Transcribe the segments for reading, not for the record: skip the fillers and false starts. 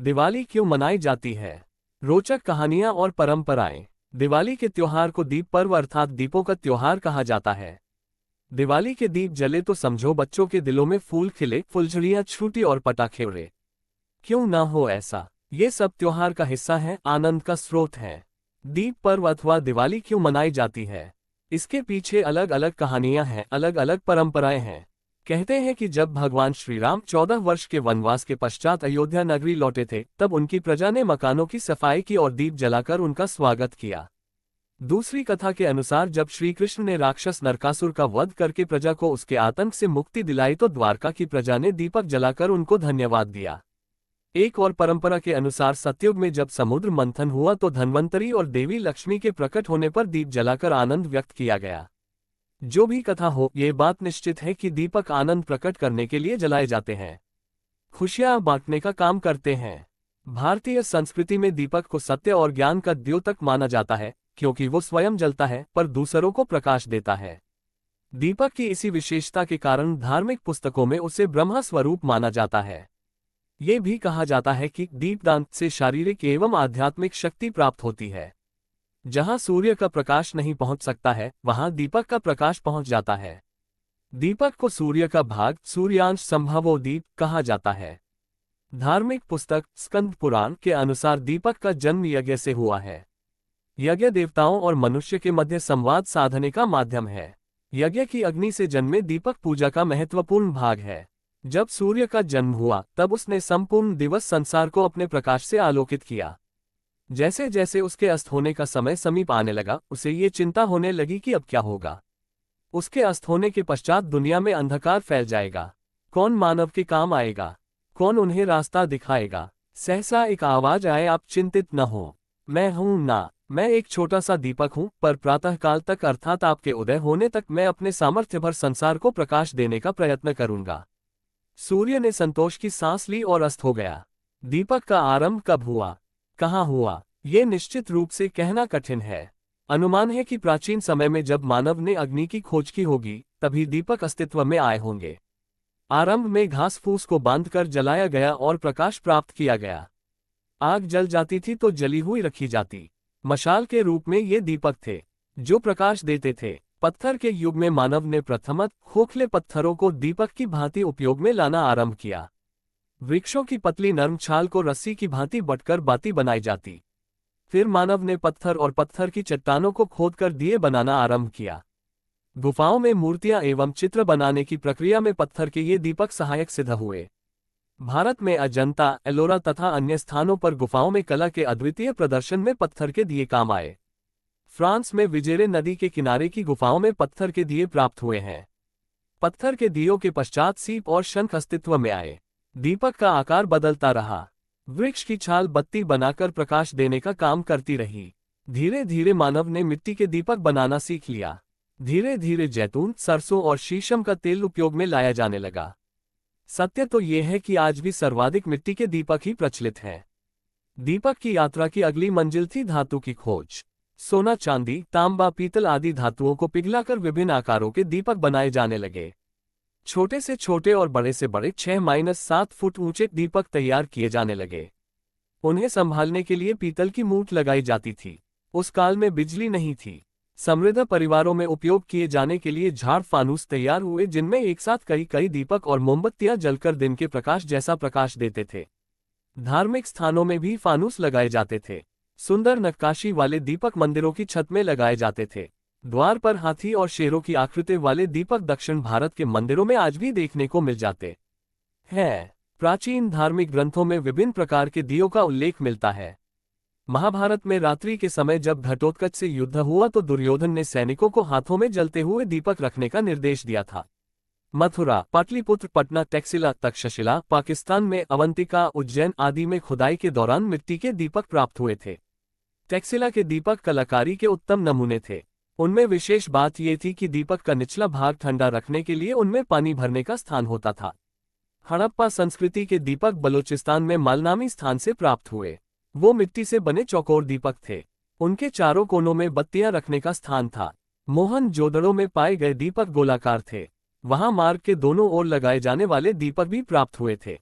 दिवाली क्यों मनाई जाती है? रोचक कहानियां और परंपराएं। दिवाली के त्योहार को दीप पर्व अर्थात दीपों का त्योहार कहा जाता है। दिवाली के दीप जले तो समझो बच्चों के दिलों में फूल खिले, फुलझड़ियां छूटी और पटाखे उड़े। क्यों ना हो ऐसा? ये सब त्योहार का हिस्सा है, आनंद का स्रोत है। दीप पर्व अथवा दिवाली क्यों मनाई जाती है? इसके पीछे अलग अलग कहानियां हैं, अलग अलग परंपराएं हैं। कहते हैं कि जब भगवान श्री राम 14 वर्ष के वनवास के पश्चात अयोध्या नगरी लौटे थे, तब उनकी प्रजा ने मकानों की सफाई की और दीप जलाकर उनका स्वागत किया। दूसरी कथा के अनुसार जब श्री कृष्ण ने राक्षस नरकासुर का वध करके प्रजा को उसके आतंक से मुक्ति दिलाई तो द्वारका की प्रजा ने दीपक जलाकर उनको धन्यवाद दिया। एक और परंपरा के अनुसार सतयुग में जब समुद्र मंथन हुआ तो धन्वंतरी और देवी लक्ष्मी के प्रकट होने पर दीप जलाकर आनंद व्यक्त किया गया। जो भी कथा हो, ये बात निश्चित है कि दीपक आनंद प्रकट करने के लिए जलाए जाते हैं, खुशियां बांटने का काम करते हैं। भारतीय संस्कृति में दीपक को सत्य और ज्ञान का द्योतक माना जाता है, क्योंकि वो स्वयं जलता है पर दूसरों को प्रकाश देता है। दीपक की इसी विशेषता के कारण धार्मिक पुस्तकों में उसे ब्रह्मा स्वरूप माना जाता है। ये भी कहा जाता है कि दीपदान से शारीरिक एवं आध्यात्मिक शक्ति प्राप्त होती है। जहां सूर्य का प्रकाश नहीं पहुंच सकता है, वहां दीपक का प्रकाश पहुंच जाता है। दीपक को सूर्य का भाग, सूर्यांश संभवो दीप कहा जाता है। धार्मिक पुस्तक स्कंद पुराण के अनुसार दीपक का जन्म यज्ञ से हुआ है। यज्ञ देवताओं और मनुष्य के मध्य संवाद साधने का माध्यम है। यज्ञ की अग्नि से जन्मे दीपक पूजा का महत्वपूर्ण भाग है। जब सूर्य का जन्म हुआ तब उसने संपूर्ण दिवस संसार को अपने प्रकाश से आलोकित किया। जैसे जैसे उसके अस्त होने का समय समीप आने लगा, उसे ये चिंता होने लगी कि अब क्या होगा। उसके अस्त होने के पश्चात दुनिया में अंधकार फैल जाएगा। कौन मानव के काम आएगा? कौन उन्हें रास्ता दिखाएगा? सहसा एक आवाज आए, आप चिंतित न हो, मैं हूं ना। मैं एक छोटा सा दीपक हूं, पर प्रातःकाल तक अर्थात आपके उदय होने तक मैं अपने सामर्थ्य भर संसार को प्रकाश देने का प्रयत्न करूंगा। सूर्य ने संतोष की सांस ली और अस्त हो गया। दीपक का आरंभ कब हुआ, कहाँ हुआ, ये निश्चित रूप से कहना कठिन है। अनुमान है कि प्राचीन समय में जब मानव ने अग्नि की खोज की होगी, तभी दीपक अस्तित्व में आए होंगे। आरंभ में घास फूस को बांधकर जलाया गया और प्रकाश प्राप्त किया गया। आग जल जाती थी तो जली हुई रखी जाती। मशाल के रूप में ये दीपक थे, जो प्रकाश देते थे। पत्थर के युग में मानव ने प्रथमत खोखले पत्थरों को दीपक की भांति उपयोग में लाना आरंभ किया। वृक्षों की पतली नर्म छाल को रस्सी की भांति बटकर बाती बनाई जाती। फिर मानव ने पत्थर और पत्थर की चट्टानों को खोदकर दिए बनाना आरंभ किया। गुफाओं में मूर्तियां एवं चित्र बनाने की प्रक्रिया में पत्थर के ये दीपक सहायक सिद्ध हुए। भारत में अजंता, एलोरा तथा अन्य स्थानों पर गुफाओं में कला के अद्वितीय प्रदर्शन में पत्थर के दिए काम आए। फ्रांस में विजेरे नदी के किनारे की गुफाओं में पत्थर के दिए प्राप्त हुए हैं। पत्थर के दियों के पश्चात सीप और शंख अस्तित्व में आए। दीपक का आकार बदलता रहा। वृक्ष की छाल बत्ती बनाकर प्रकाश देने का काम करती रही। धीरे धीरे मानव ने मिट्टी के दीपक बनाना सीख लिया। धीरे धीरे जैतून, सरसों और शीशम का तेल उपयोग में लाया जाने लगा। सत्य तो ये है कि आज भी सर्वाधिक मिट्टी के दीपक ही प्रचलित हैं। दीपक की यात्रा की अगली मंजिल थी धातु की खोज। सोना, चांदी, तांबा, पीतल आदि धातुओं को पिघलाकर विभिन्न आकारों के दीपक बनाए जाने लगे। छोटे से छोटे और बड़े से बड़े 6-7 फुट ऊंचे दीपक तैयार किए जाने लगे। उन्हें संभालने के लिए पीतल की मूठ लगाई जाती थी। उस काल में बिजली नहीं थी। समृद्ध परिवारों में उपयोग किए जाने के लिए झाड़ फानूस तैयार हुए, जिनमें एक साथ कई कई दीपक और मोमबत्तियां जलकर दिन के प्रकाश जैसा प्रकाश देते थे। धार्मिक स्थानों में भी फानूस लगाए जाते थे। सुंदर नक्काशी वाले दीपक मंदिरों की छत में लगाए जाते थे। द्वार पर हाथी और शेरों की आकृति वाले दीपक दक्षिण भारत के मंदिरों में आज भी देखने को मिल जाते हैं। प्राचीन धार्मिक ग्रंथों में विभिन्न प्रकार के दियों का उल्लेख मिलता है। महाभारत में रात्रि के समय जब घटोत्कच से युद्ध हुआ तो दुर्योधन ने सैनिकों को हाथों में जलते हुए दीपक रखने का निर्देश दिया था। मथुरा, पाटलिपुत्र, पटना, टैक्सिला, तक्षशिला, पाकिस्तान में अवंतिका, उज्जैन आदि में खुदाई के दौरान मिट्टी के दीपक प्राप्त हुए थे। टैक्सिला के दीपक कलाकारी के उत्तम नमूने थे। उनमें विशेष बात यह थी कि दीपक का निचला भाग ठंडा रखने के लिए उनमें पानी भरने का स्थान होता था। हड़प्पा संस्कृति के दीपक बलूचिस्तान में मालनामी स्थान से प्राप्त हुए। वो मिट्टी से बने चौकोर दीपक थे। उनके चारों कोनों में बत्तियां रखने का स्थान था। मोहनजोदड़ो में पाए गए दीपक गोलाकार थे। वहां मार्ग के दोनों ओर लगाए जाने वाले दीपक भी प्राप्त हुए थे।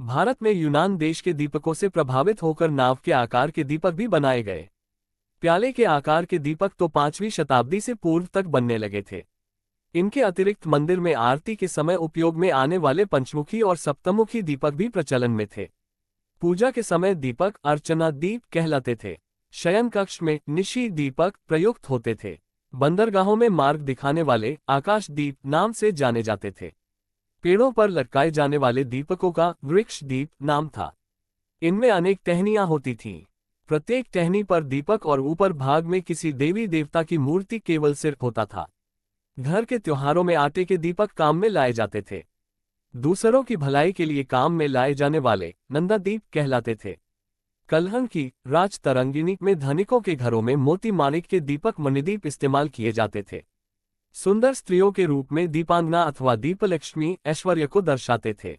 भारत में यूनान देश के दीपकों से प्रभावित होकर नाव के आकार के दीपक भी बनाए गए। प्याले के आकार के दीपक तो 5वीं शताब्दी से पूर्व तक बनने लगे थे। इनके अतिरिक्त मंदिर में आरती के समय उपयोग में आने वाले पंचमुखी और सप्तमुखी दीपक भी प्रचलन में थे। पूजा के समय दीपक अर्चना दीप कहलाते थे। शयन कक्ष में निशी दीपक प्रयुक्त होते थे। बंदरगाहों में मार्ग दिखाने वाले आकाश दीप नाम से जाने जाते थे। पेड़ों पर लटकाए जाने वाले दीपकों का वृक्ष दीप नाम था। इनमें अनेक टहनियां होती थीं। प्रत्येक टहनी पर दीपक और ऊपर भाग में किसी देवी देवता की मूर्ति केवल सिर होता था। घर के त्योहारों में आटे के दीपक काम में लाए जाते थे। दूसरों की भलाई के लिए काम में लाए जाने वाले नंदा दीप कहलाते थे। कलहन की राज तरंगिनी में धनिकों के घरों में मोती माणिक के दीपक मणिदीप इस्तेमाल किए जाते थे। सुंदर स्त्रियों के रूप में दीपांगना अथवा दीपलक्ष्मी ऐश्वर्य को दर्शाते थे।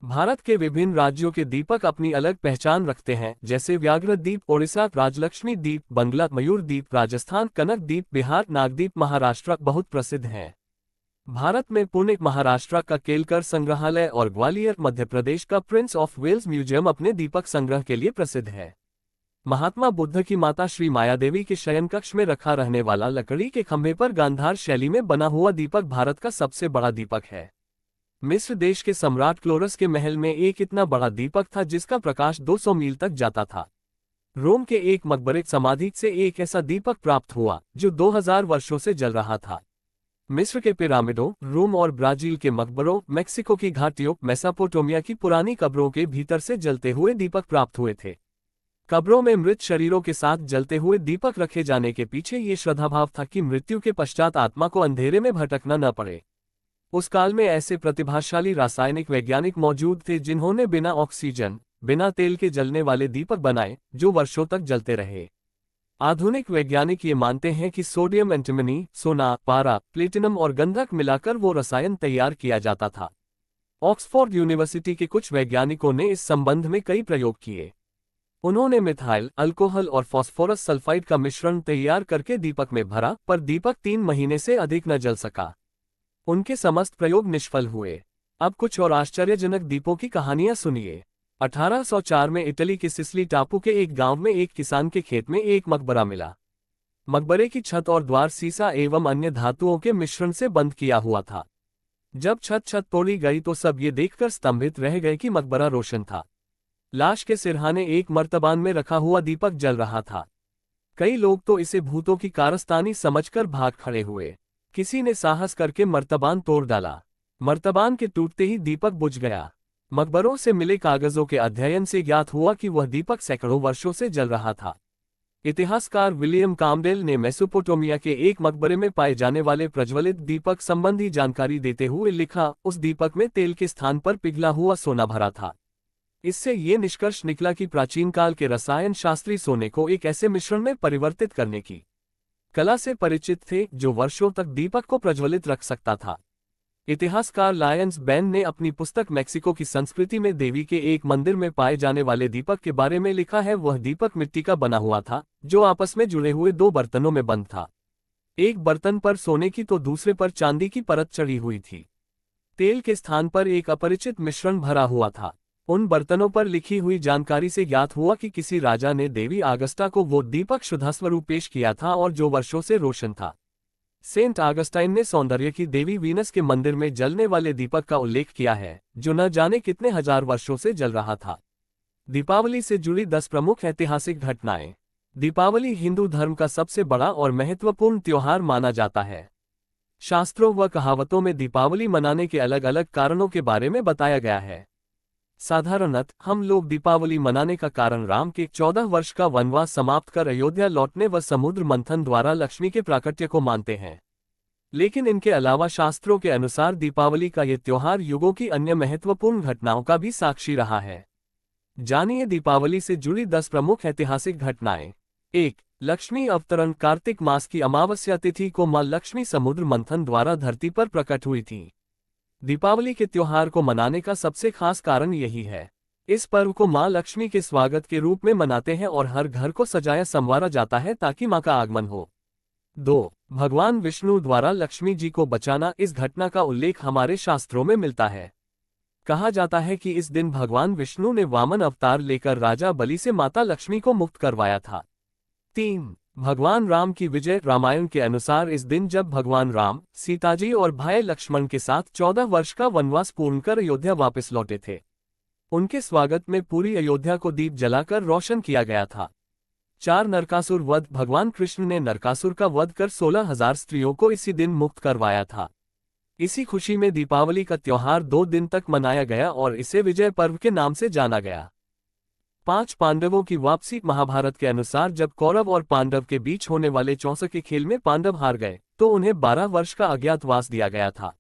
भारत के विभिन्न राज्यों के दीपक अपनी अलग पहचान रखते हैं, जैसे व्याघ्र दीप ओडिशा, राजलक्ष्मी दीप बंगला, मयूर दीप राजस्थान, कनक दीप बिहार, नागदीप महाराष्ट्र बहुत प्रसिद्ध हैं। भारत में पुणे महाराष्ट्र का केलकर संग्रहालय और ग्वालियर मध्य प्रदेश का प्रिंस ऑफ वेल्स म्यूजियम अपने दीपक संग्रह के लिए प्रसिद्ध है। महात्मा बुद्ध की माता श्री मायादेवी के शयन कक्ष में रखा रहने वाला लकड़ी के खंभे पर गांधार शैली में बना हुआ दीपक भारत का सबसे बड़ा दीपक है। मिस्र देश के सम्राट क्लोरस के महल में एक इतना बड़ा दीपक था जिसका प्रकाश 200 मील तक जाता था। रोम के एक मकबरे समाधि से एक ऐसा दीपक प्राप्त हुआ जो 2000 वर्षों से जल रहा था। मिस्र के पिरामिडों, रोम और ब्राजील के मकबरों, मेक्सिको की घाटियों, मेसोपोटामिया की पुरानी कब्रों के भीतर से जलते हुए दीपक प्राप्त हुए थे। कब्रों में मृत शरीरों के साथ जलते हुए दीपक रखे जाने के पीछे ये श्रद्धाभाव था कि मृत्यु के पश्चात आत्मा को अंधेरे में भटकना न पड़े। उस काल में ऐसे प्रतिभाशाली रासायनिक वैज्ञानिक मौजूद थे जिन्होंने बिना ऑक्सीजन, बिना तेल के जलने वाले दीपक बनाए जो वर्षों तक जलते रहे। आधुनिक वैज्ञानिक ये मानते हैं कि सोडियम, एंटिमनी, सोना, पारा, प्लेटिनम और गंधक मिलाकर वो रसायन तैयार किया जाता था। ऑक्सफोर्ड यूनिवर्सिटी के कुछ वैज्ञानिकों ने इस संबंध में कई प्रयोग किए। उन्होंने मिथाइल अल्कोहल और फास्फोरस सल्फाइड का मिश्रण तैयार करके दीपक में भरा, पर दीपक 3 महीने से अधिक न जल सका। उनके समस्त प्रयोग निष्फल हुए। अब कुछ और आश्चर्यजनक दीपों की कहानियां सुनिए। 1804 में इटली के सिसिली टापू के एक गांव में एक किसान के खेत में एक मकबरा मिला। मकबरे की छत और द्वार सीसा एवं अन्य धातुओं के मिश्रण से बंद किया हुआ था। जब छत तोड़ी गई तो सब ये देखकर स्तंभित रह गए कि मकबरा रोशन था। लाश के सिरहाने एक मर्तबान में रखा हुआ दीपक जल रहा था। कई लोग तो इसे भूतों की कारस्तानी समझकर भाग खड़े हुए। किसी ने साहस करके मर्तबान तोड़ डाला। मर्तबान के टूटते ही दीपक बुझ गया। मकबरों से मिले कागजों के अध्ययन से ज्ञात हुआ कि वह दीपक सैकड़ों वर्षों से जल रहा था। इतिहासकार विलियम काम्पबेल ने मेसोपोटामिया के एक मकबरे में पाए जाने वाले प्रज्वलित दीपक संबंधी जानकारी देते हुए लिखा, उस दीपक में तेल के स्थान पर पिघला हुआ सोना भरा था। इससे ये निष्कर्ष निकला कि प्राचीन काल के रसायन शास्त्री सोने को एक ऐसे मिश्रण में परिवर्तित करने की कला से परिचित थे जो वर्षों तक दीपक को प्रज्वलित रख सकता था। इतिहासकार लायंस बैन ने अपनी पुस्तक मेक्सिको की संस्कृति में देवी के एक मंदिर में पाए जाने वाले दीपक के बारे में लिखा है, वह दीपक मिट्टी का बना हुआ था जो आपस में जुड़े हुए 2 बर्तनों में बंद था। एक बर्तन पर सोने की तो दूसरे पर चांदी की परत चढ़ी हुई थी। तेल के स्थान पर एक अपरिचित मिश्रण भरा हुआ था। उन बर्तनों पर लिखी हुई जानकारी से ज्ञात हुआ कि किसी राजा ने देवी आगस्टा को वो दीपक शुद्धस्वरूप पेश किया था और जो वर्षों से रोशन था। सेंट आगस्टाइन ने सौंदर्य की देवी वीनस के मंदिर में जलने वाले दीपक का उल्लेख किया है जो न जाने कितने हजार वर्षों से जल रहा था। दीपावली से जुड़ी 10 प्रमुख ऐतिहासिक घटनाएं। दीपावली हिंदू धर्म का सबसे बड़ा और महत्वपूर्ण त्योहार माना जाता है। शास्त्रों व कहावतों में दीपावली मनाने के अलग अलग कारणों के बारे में बताया गया है। साधारणतः हम लोग दीपावली मनाने का कारण राम के 14 वर्ष का वनवास समाप्त कर अयोध्या लौटने व समुद्र मंथन द्वारा लक्ष्मी के प्राकट्य को मानते हैं। लेकिन इनके अलावा शास्त्रों के अनुसार दीपावली का ये त्योहार युगों की अन्य महत्वपूर्ण घटनाओं का भी साक्षी रहा है। जानिए दीपावली से जुड़ी 10 प्रमुख ऐतिहासिक घटनाएं। 1. लक्ष्मी अवतरण। कार्तिक मास की अमावस्या तिथि को मां लक्ष्मी समुद्र मंथन द्वारा धरती पर प्रकट हुई थी। दीपावली के त्योहार को मनाने का सबसे खास कारण यही है। इस पर्व को मां लक्ष्मी के स्वागत के रूप में मनाते हैं और हर घर को सजाया संवारा जाता है ताकि मां का आगमन हो। 2. भगवान विष्णु द्वारा लक्ष्मी जी को बचाना। इस घटना का उल्लेख हमारे शास्त्रों में मिलता है। कहा जाता है कि इस दिन भगवान विष्णु ने वामन अवतार लेकर राजा बलि से माता लक्ष्मी को मुक्त करवाया था। 3. भगवान राम की विजय। रामायण के अनुसार इस दिन जब भगवान राम, सीताजी और भाई लक्ष्मण के साथ 14 वर्ष का वनवास पूर्ण कर अयोध्या वापस लौटे थे। उनके स्वागत में पूरी अयोध्या को दीप जलाकर रोशन किया गया था। 4. नरकासुर वध। भगवान कृष्ण ने नरकासुर का वध कर 16,000 स्त्रियों को इसी दिन मुक्त करवाया था। इसी खुशी में दीपावली का त्योहार 2 दिन तक मनाया गया और इसे विजय पर्व के नाम से जाना गया। 5. पांडवों की वापसी। महाभारत के अनुसार जब कौरव और पांडव के बीच होने वाले चौसर के खेल में पांडव हार गए तो उन्हें 12 वर्ष का अज्ञातवास दिया गया था।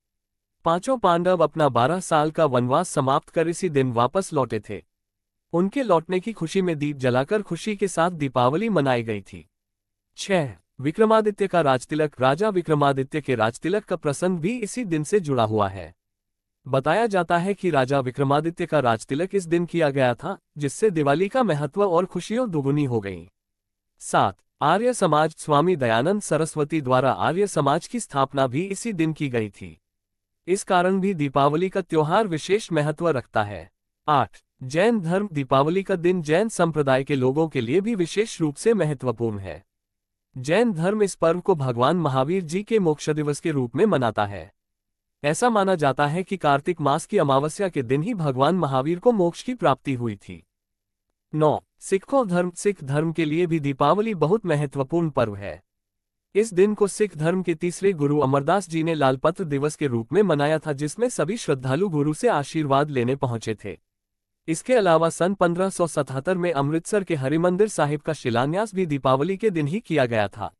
5 पांडव अपना 12 साल का वनवास समाप्त कर इसी दिन वापस लौटे थे। उनके लौटने की खुशी में दीप जलाकर खुशी के साथ दीपावली मनाई गई थी। 6. विक्रमादित्य का राजतिलक। राजा विक्रमादित्य के राजतिलक का प्रसंग भी इसी दिन से जुड़ा हुआ है। बताया जाता है कि राजा विक्रमादित्य का राजतिलक इस दिन किया गया था, जिससे दिवाली का महत्व और खुशियां दुगुनी हो गईं। 7. आर्य समाज। स्वामी दयानंद सरस्वती द्वारा आर्य समाज की स्थापना भी इसी दिन की गई थी। इस कारण भी दीपावली का त्योहार विशेष महत्व रखता है। 8. जैन धर्म। दीपावली का दिन जैन संप्रदाय के लोगों के लिए भी विशेष रूप से महत्वपूर्ण है। जैन धर्म इस पर्व को भगवान महावीर जी के मोक्ष दिवस के रूप में मनाता है। ऐसा माना जाता है कि कार्तिक मास की अमावस्या के दिन ही भगवान महावीर को मोक्ष की प्राप्ति हुई थी। 9. सिखों धर्म। सिख धर्म के लिए भी दीपावली बहुत महत्वपूर्ण पर्व है। इस दिन को सिख धर्म के तीसरे गुरु अमरदास जी ने लालपत्र दिवस के रूप में मनाया था, जिसमें सभी श्रद्धालु गुरु से आशीर्वाद लेने पहुंचे थे। इसके अलावा सन 1577 में अमृतसर के हरिमंदिर साहिब का शिलान्यास भी दीपावली के दिन ही किया गया था।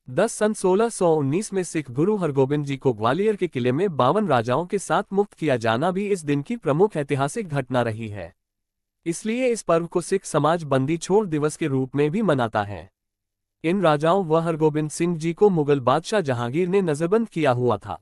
10. सन 1619 में सिख गुरु हरगोबिंद जी को ग्वालियर के किले में 52 राजाओं के साथ मुक्त किया जाना भी इस दिन की प्रमुख ऐतिहासिक घटना रही है। इसलिए इस पर्व को सिख समाज बंदी छोड़ दिवस के रूप में भी मनाता है। इन राजाओं व हरगोबिंद सिंह जी को मुगल बादशाह जहांगीर ने नजरबंद किया हुआ था।